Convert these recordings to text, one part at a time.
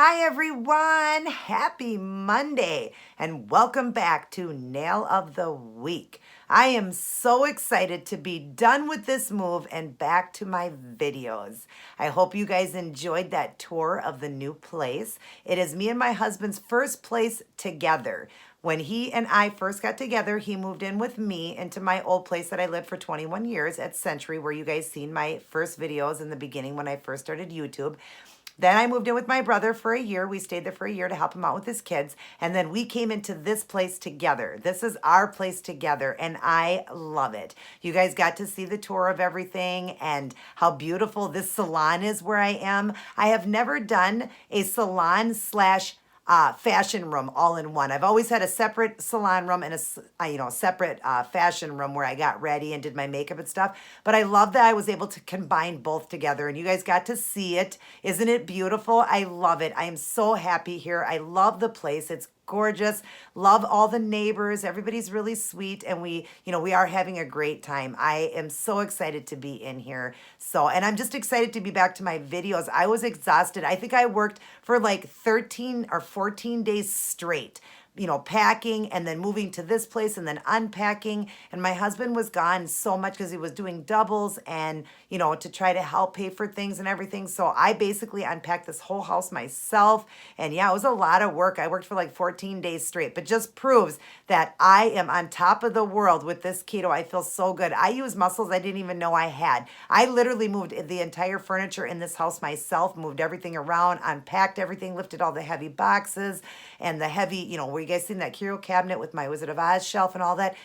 Hi everyone, happy Monday and welcome back to Nail of the Week. I am so excited to be done with this move and back to my videos. I hope you guys enjoyed that tour of the new place. It is me and my husband's first place together. When he and I first got together, he moved in with me into my old place that I lived for 21 years at Century, where you guys seen my first videos in the beginning when I first started YouTube. Then I moved in with my brother for a year. We stayed there for a year to help him out with his kids. And then we came into this place together. This is our place together, and I love it. You guys got to see the tour of everything and how beautiful this salon is where I am. I have never done a salon slash fashion room all in one. I've always had a separate salon room and a separate fashion room where I got ready and did my makeup and stuff. But I love that I was able to combine both together, and you guys got to see it. Isn't it beautiful? I love it. I am so happy here. I love the place. It's gorgeous. Love all the neighbors. Everybody's really sweet, and we are having a great time. I am so excited to be in here. And I'm just excited to be back to my videos. I was exhausted. I think I worked for like 13 or 14 days straight, packing and then moving to this place and then unpacking. And my husband was gone so much because he was doing doubles and, to try to help pay for things and everything. So I basically unpacked this whole house myself. And yeah, it was a lot of work. I worked for like 14 days straight, but just proves that I am on top of the world with this keto. I feel so good. I use muscles I didn't even know I had. I literally moved the entire furniture in this house myself, moved everything around, unpacked everything, lifted all the heavy boxes and the heavy, where you guys seen that curio cabinet with my Wizard of Oz shelf and all that,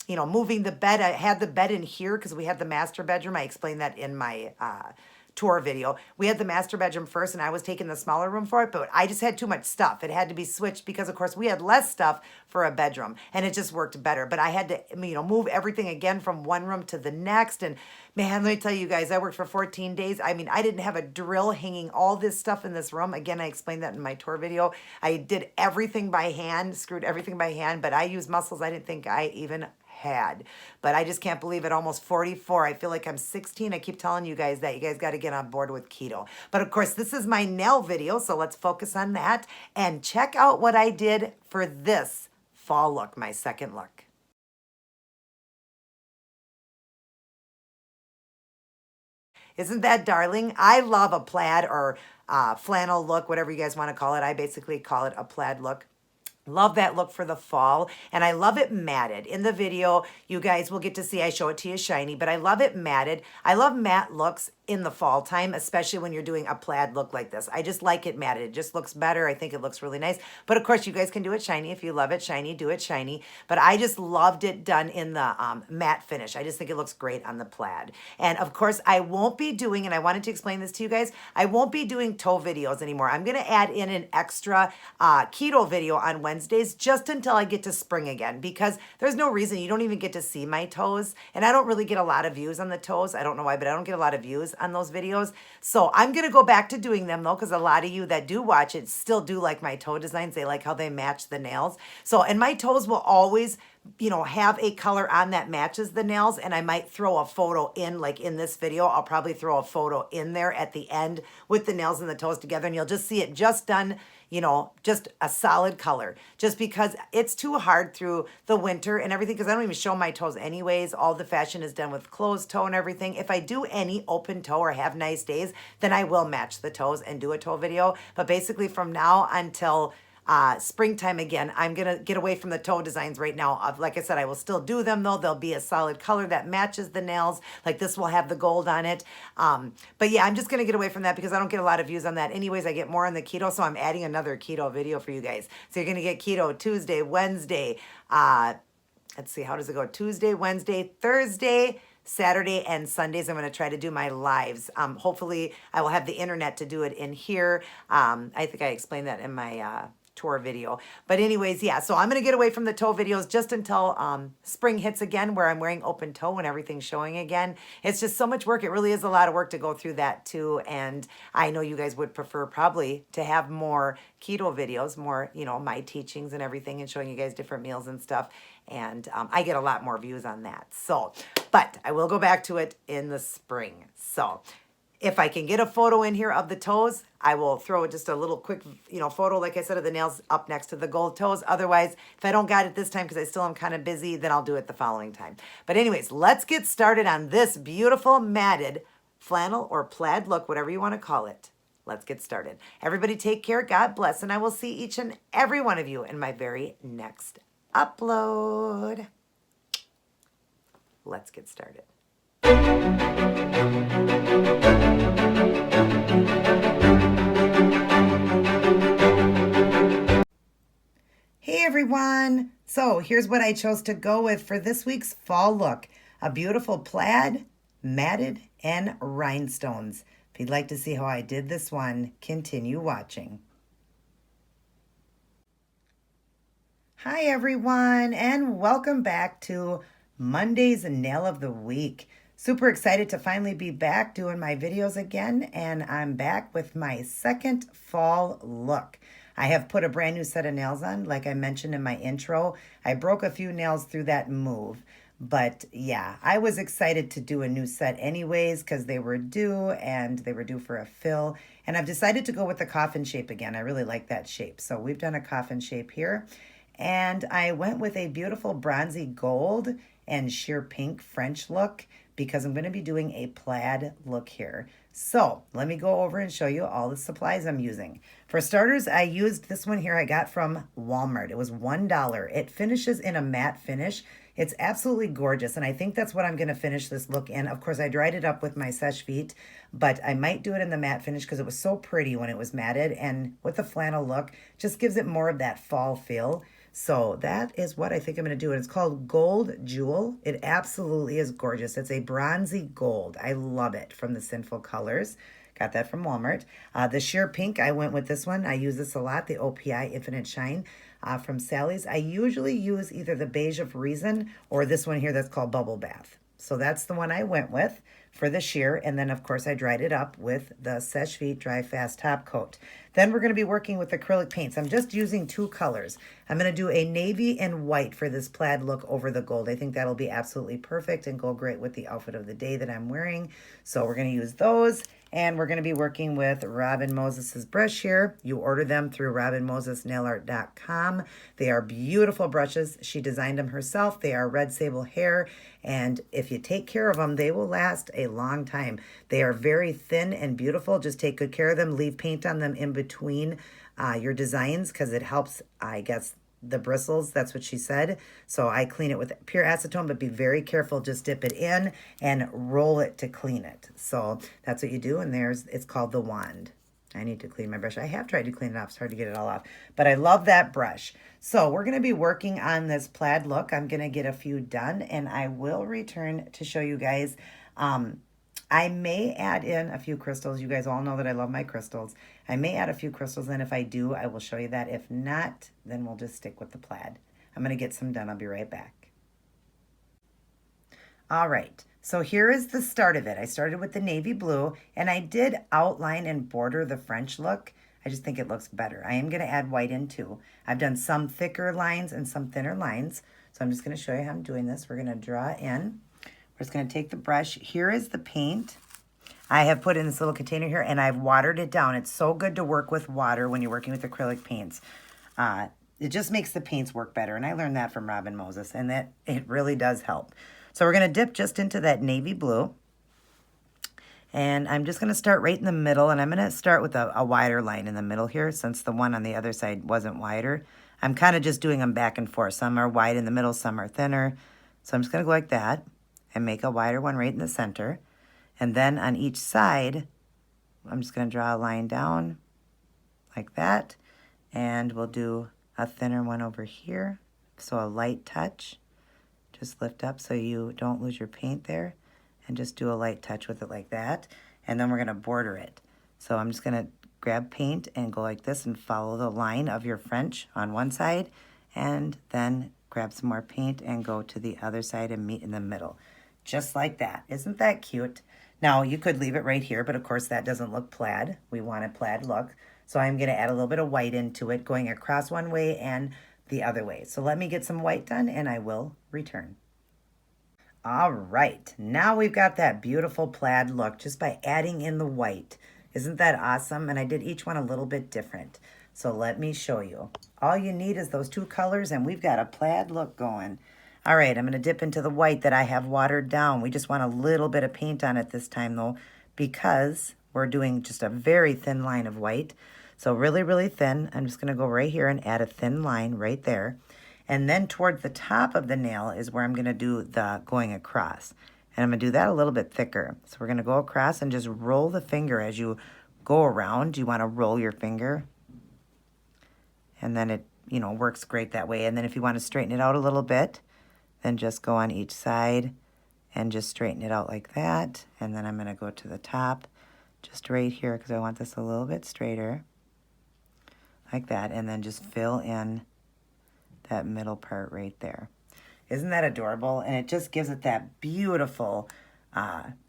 moving the bed. I had the bed in here because we had the master bedroom. I explained that in my tour video. We had the master bedroom first, and I was taking the smaller room for it, but I just had too much stuff. It had to be switched because, of course, we had less stuff for a bedroom, and it just worked better. But I had to, move everything again from one room to the next. And man, let me tell you guys, I worked for 14 days. I didn't have a drill hanging all this stuff in this room. Again, I explained that in my tour video. I did everything by hand, screwed everything by hand, but I used muscles I didn't think I even had. But I just can't believe it. Almost 44. I feel like I'm 16. I keep telling you guys that. You guys got to get on board with keto. But of course, this is my nail video, so let's focus on that and check out what I did for this fall look, my second look. Isn't that darling? I love a plaid or flannel look, whatever you guys want to call it. I basically call it a plaid look. Love that look for the fall, and I love it matted. In the video, you guys will get to see, I show it to you shiny, but I love it matted. I love matte looks in the fall time, especially when you're doing a plaid look like this. I just like it matted. It just looks better. I think it looks really nice. But of course, you guys can do it shiny. If you love it shiny, do it shiny. But I just loved it done in the matte finish. I just think it looks great on the plaid. And of course, I won't be doing, and I wanted to explain this to you guys, I won't be doing toe videos anymore. I'm going to add in an extra keto video on Wednesdays just until I get to spring again, because there's no reason. You don't even get to see my toes, and I don't really get a lot of views on the toes. I don't know why, but I don't get a lot of views on those videos. So I'm going to go back to doing them though, because a lot of you that do watch it still do like my toe designs. They like how they match the nails. So, and my toes will always, have a color on that matches the nails, and I might throw a photo in, like in this video, I'll probably throw a photo in there at the end with the nails and the toes together, and you'll just see it just done, just a solid color, just because it's too hard through the winter and everything, because I don't even show my toes anyways. All the fashion is done with closed toe and everything. If I do any open toe or have nice days, then I will match the toes and do a toe video. But basically from now until springtime again, I'm going to get away from the toe designs right now. Like I said, I will still do them though. They'll be a solid color that matches the nails. Like this will have the gold on it. But yeah, I'm just going to get away from that because I don't get a lot of views on that. Anyways, I get more on the keto. So I'm adding another keto video for you guys. So you're going to get keto Tuesday, Wednesday. Let's see, how does it go? Tuesday, Wednesday, Thursday, Saturday, and Sundays. I'm going to try to do my lives. Hopefully I will have the internet to do it in here. I think I explained that in my tour video. But anyways, yeah, so I'm going to get away from the toe videos just until spring hits again, where I'm wearing open toe and everything's showing again. It's just so much work. It really is a lot of work to go through that too. And I know you guys would prefer probably to have more keto videos, more, my teachings and everything, and showing you guys different meals and stuff. And I get a lot more views on that. So, but I will go back to it in the spring. So If I can get a photo in here of the toes, I will throw just a little quick, photo, like I said, of the nails up next to the gold toes. Otherwise, if I don't got it this time because I still am kind of busy, then I'll do it the following time. But anyways, let's get started on this beautiful matted flannel or plaid look, whatever you want to call it. Let's get started. Everybody take care. God bless. And I will see each and every one of you in my very next upload. Let's get started. Hey everyone! So here's what I chose to go with for this week's fall look. A beautiful plaid, matted, and rhinestones. If you'd like to see how I did this one, continue watching. Hi everyone, and welcome back to Monday's Nail of the Week. Super excited to finally be back doing my videos again, and I'm back with my second fall look. I have put a brand new set of nails on, like I mentioned in my intro. I broke a few nails through that move, but yeah, I was excited to do a new set anyways because they were due, and they were due for a fill, and I've decided to go with the coffin shape again. I really like that shape, so we've done a coffin shape here. And I went with a beautiful bronzy gold and sheer pink French look because I'm going to be doing a plaid look here. So let me go over and show you all the supplies I'm using. For starters, I used this one here I got from Walmart. It was $1. It finishes in a matte finish. It's absolutely gorgeous, and I think that's what I'm going to finish this look in. Of course, I dried it up with my Seche Vite, but I might do it in the matte finish because it was so pretty when it was matted, and with the flannel look, just gives it more of that fall feel. So that is what I think I'm going to do. And it's called Gold Jewel. It absolutely is gorgeous. It's a bronzy gold. I love it from the Sinful colors. Got that from Walmart. The sheer pink, I went with this one. I use this a lot, the OPI Infinite Shine from Sally's. I usually use either the Beige of Reason or this one here that's called Bubble Bath. So that's the one I went with for the sheer. And then, of course, I dried it up with the Seche Vite Dry Fast Top Coat. Then we're going to be working with acrylic paints. I'm just using two colors. I'm going to do a navy and white for this plaid look over the gold. I think that'll be absolutely perfect and go great with the outfit of the day that I'm wearing. So we're going to use those. And we're going to be working with Robin Moses's brush here. You order them through robinmosesnailart.com. They are beautiful brushes. She designed them herself. They are red sable hair. And if you take care of them, they will last a long time. They are very thin and beautiful. Just take good care of them. Leave paint on them in between your designs because it helps, I guess, the bristles. That's what she said. So I clean it with pure acetone, but be very careful. Just dip it in and roll it to clean it. So that's what you do. And it's called the wand. I need to clean my brush. I have tried to clean it off. It's hard to get it all off, but I love that brush. So we're going to be working on this plaid look. I'm going to get a few done, and I will return to show you guys. I may add in a few crystals. You guys all know that I love my crystals. I may add a few crystals, and if I do, I will show you that. If not, then we'll just stick with the plaid. I'm going to get some done. I'll be right back. All right, so here is the start of it. I started with the navy blue, and I did outline and border the French look. I just think it looks better. I am going to add white in too. I've done some thicker lines and some thinner lines, so I'm just going to show you how I'm doing this. We're going to draw in. We're just going to take the brush. Here is the paint. I have put in this little container here, and I've watered it down. It's so good to work with water when you're working with acrylic paints. It just makes the paints work better, and I learned that from Robin Moses, and that it really does help. So we're going to dip just into that navy blue, and I'm just going to start right in the middle, and I'm going to start with a wider line in the middle here since the one on the other side wasn't wider. I'm kind of just doing them back and forth. Some are wide in the middle, some are thinner. So I'm just going to go like that and make a wider one right in the center. And then on each side, I'm just going to draw a line down like that. And we'll do a thinner one over here. So a light touch. Just lift up so you don't lose your paint there. And just do a light touch with it like that. And then we're going to border it. So I'm just going to grab paint and go like this and follow the line of your French on one side. And then grab some more paint and go to the other side and meet in the middle. Just like that. Isn't that cute? Now, you could leave it right here, but of course that doesn't look plaid. We want a plaid look. So I'm going to add a little bit of white into it, going across one way and the other way. So let me get some white done, and I will return. All right, now we've got that beautiful plaid look just by adding in the white. Isn't that awesome? And I did each one a little bit different. So let me show you. All you need is those two colors and we've got a plaid look going. All right, I'm gonna dip into the white that I have watered down. We just want a little bit of paint on it this time though, because we're doing just a very thin line of white. So really, really thin. I'm just gonna go right here and add a thin line right there. And then towards the top of the nail is where I'm going to do the going across. And I'm going to do that a little bit thicker. So we're going to go across and just roll the finger as you go around. You want to roll your finger. And then it, you know, works great that way. And then if you want to straighten it out a little bit, then just go on each side and just straighten it out like that. And then I'm going to go to the top just right here because I want this a little bit straighter. Like that. And then just fill in that middle part right there. Isn't that adorable? And it just gives it that beautiful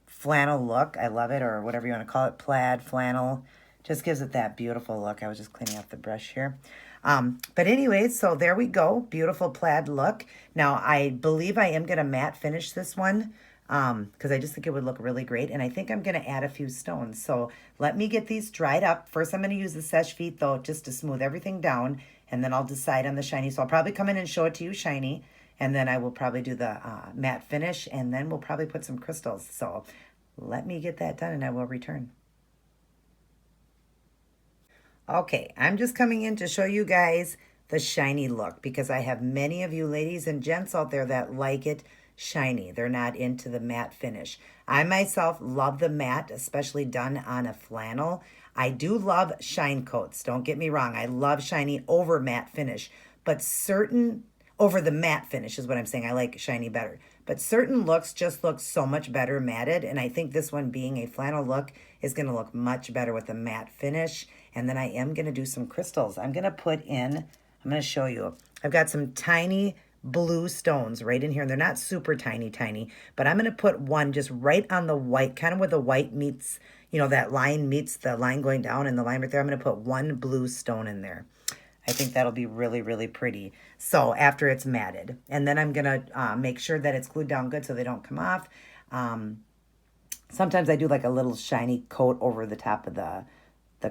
flannel look. I love it, or whatever you want to call it, plaid, flannel. Just gives it that beautiful look. I was just cleaning up the brush here. But anyways, so there we go. Beautiful plaid look. Now, I believe I am going to matte finish this one because I just think it would look really great. And I think I'm going to add a few stones. So let me get these dried up. First, I'm going to use the Seche Vite, though, just to smooth everything down. And then I'll decide on the shiny. So I'll probably come in and show it to you shiny. And then I will probably do the matte finish. And then we'll probably put some crystals. So let me get that done and I will return. Okay, I'm just coming in to show you guys the shiny look because I have many of you ladies and gents out there that like it shiny. They're not into the matte finish. I myself love the matte, especially done on a flannel. I do love shine coats. Don't get me wrong. I love shiny over matte finish, but over the matte finish is what I'm saying. I like shiny better. But certain looks just look so much better matted, and I think this one being a flannel look is going to look much better with a matte finish. And then I am going to do some crystals. I'm going to show you. I've got some tiny blue stones right in here, and they're not super tiny, but I'm going to put one just right on the white, kind of where the white meets, you know, that line meets the line going down and the line right there. I'm going to put one blue stone in there. I think that'll be really, really pretty. So after it's matted, and then I'm going to make sure that it's glued down good so they don't come off. Sometimes I do like a little shiny coat over the top of the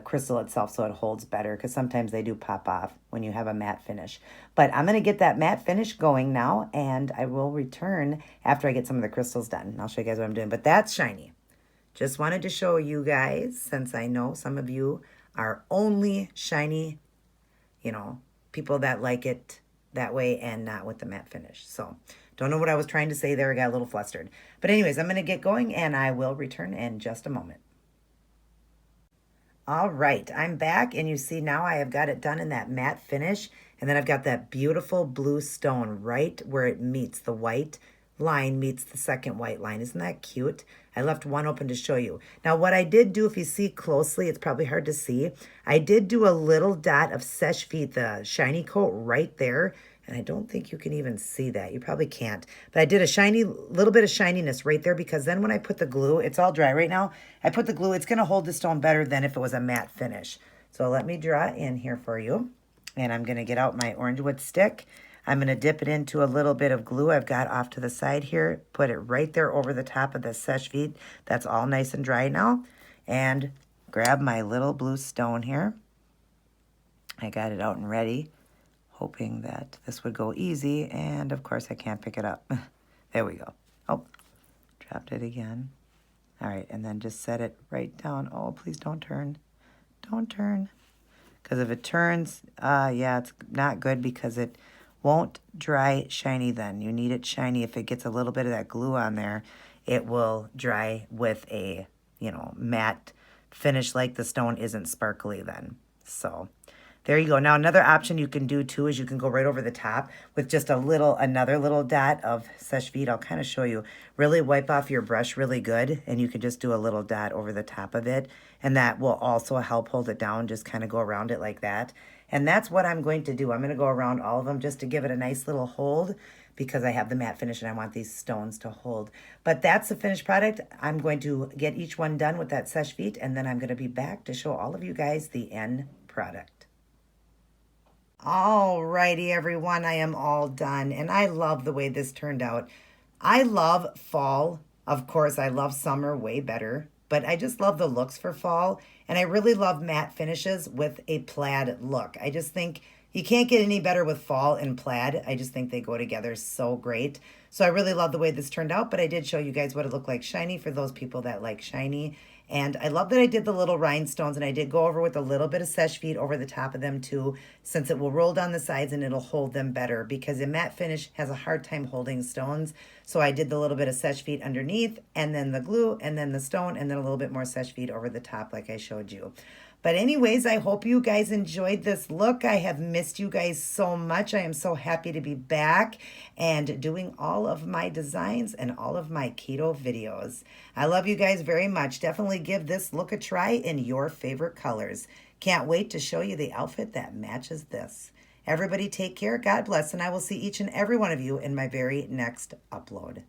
crystal itself so it holds better because sometimes they do pop off when you have a matte finish. But I'm going to get that matte finish going now, and I will return after I get some of the crystals done. I'll show you guys what I'm doing, but that's shiny. Just wanted to show you guys, since I know some of you are only shiny, you know, people that like it that way and not with the matte finish. So don't know what I was trying to say there. I got a little flustered. But anyways, I'm going to get going and I will return in just a moment. All right, I'm back, and you see now I have got it done in that matte finish, and then I've got that beautiful blue stone right where it meets the white line meets the second white line. Isn't that cute? I left one open to show you. Now, what I did do, if you see closely, it's probably hard to see. I did do a little dot of Seche Vite, the shiny coat right there, and I don't think you can even see that. You probably can't. But I did a little bit of shininess right there because then when I put the glue, it's all dry right now. I put the glue, it's going to hold the stone better than if it was a matte finish. So let me draw it in here for you. And I'm going to get out my orange wood stick. I'm going to dip it into a little bit of glue I've got off to the side here. Put it right there over the top of the Seche Vite. That's all nice and dry now. And grab my little blue stone here. I got it out and ready, hoping that this would go easy, and of course I can't pick it up. There we go. Oh, dropped it again. All right, and then just set it right down. Oh, please don't turn. Don't turn. Because if it turns, yeah, it's not good because it won't dry shiny then. You need it shiny. If it gets a little bit of that glue on there, it will dry with a, you know, matte finish like the stone isn't sparkly then. So there you go. Now, another option you can do, too, is you can go right over the top with just another little dot of Seche Vite. I'll kind of show you. Really wipe off your brush really good, and you can just do a little dot over the top of it, and that will also help hold it down. Just kind of go around it like that. And that's what I'm going to do. I'm going to go around all of them just to give it a nice little hold because I have the matte finish and I want these stones to hold. But that's the finished product. I'm going to get each one done with that Seche Vite, and then I'm going to be back to show all of you guys the end product. All righty, everyone, I am all done, and I love the way this turned out. I love fall. Of course, I love summer way better, but I just love the looks for fall. And I really love matte finishes with a plaid look. I just think you can't get any better with fall and plaid. I just think they go together so great. So I really love the way this turned out, but I did show you guys what it looked like shiny for those people that like shiny. And I love that I did the little rhinestones, and I did go over with a little bit of seche vide over the top of them too, since it will roll down the sides and it'll hold them better, because a matte finish has a hard time holding stones. So I did the little bit of seche vide underneath, and then the glue, and then the stone, and then a little bit more seche vide over the top like I showed you. But anyways, I hope you guys enjoyed this look. I have missed you guys so much. I am so happy to be back and doing all of my designs and all of my keto videos. I love you guys very much. Definitely give this look a try in your favorite colors. Can't wait to show you the outfit that matches this. Everybody take care, God bless, and I will see each and every one of you in my very next upload.